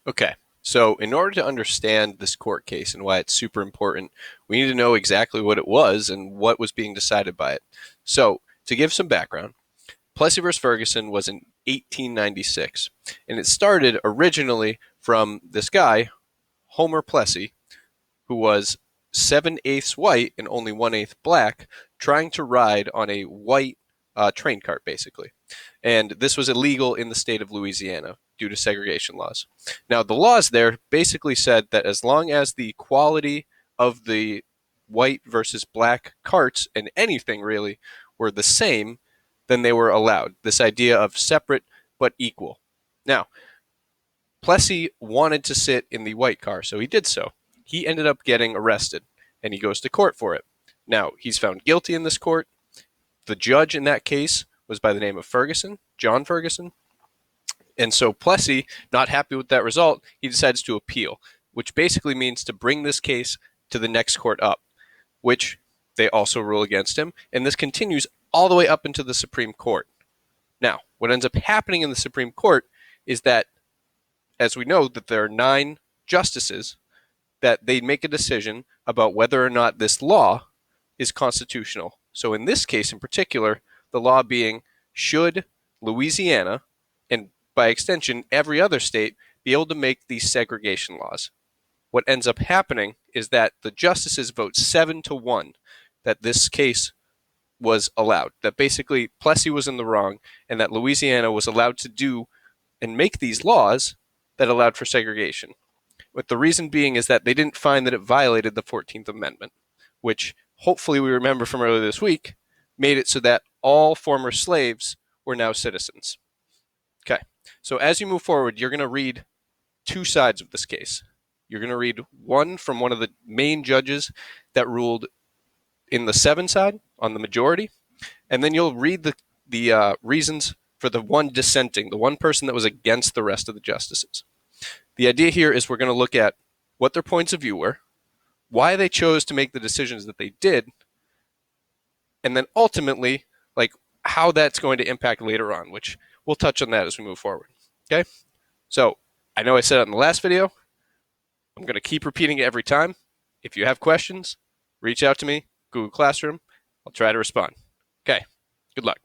Okay, so in order to understand this court case and why it's super important, we need to know exactly what it was and what was being decided by it. So, to give some background, Plessy versus Ferguson was in 1896, and it started originally from this guy, Homer Plessy, who was 7/8 white and only 1/8 black, trying to ride on a white train cart, basically. And this was illegal in the state of Louisiana due to segregation laws. Now, the laws there basically said that as long as the quality of the white versus black carts and anything really were the same, then they were allowed. This idea of separate but equal. Now, Plessy wanted to sit in the white car, so he did so. He ended up getting arrested, and he goes to court for it. Now, he's found guilty in this court. The judge in that case was by the name of Ferguson, John Ferguson. And so Plessy, not happy with that result, he decides to appeal, which basically means to bring this case to the next court up, which they also rule against him. And this continues all the way up into the Supreme Court. Now, what ends up happening in the Supreme Court is that, as we know, that there are 9 justices, that they make a decision about whether or not this law is constitutional. So in this case in particular, the law being, should Louisiana, and by extension every other state, be able to make these segregation laws? What ends up happening is that the justices vote 7-1 that this case was allowed, that basically Plessy was in the wrong, and that Louisiana was allowed to do and make these laws that allowed for segregation. With the reason being is that they didn't find that it violated the 14th Amendment, which hopefully we remember from earlier this week, made it so that all former slaves were now citizens. Okay, so as you move forward, you're going to read 2 sides of this case. You're going to read one from one of the main judges that ruled in the 7 side, on the majority, and then you'll read the reasons for the one dissenting, the one person that was against the rest of the justices. The idea here is we're going to look at what their points of view were, why they chose to make the decisions that they did, and then ultimately, like, how that's going to impact later on, which we'll touch on that as we move forward. Okay? So, I know I said it in the last video. I'm going to keep repeating it every time. If you have questions, reach out to me, Google Classroom. I'll try to respond. Okay, good luck.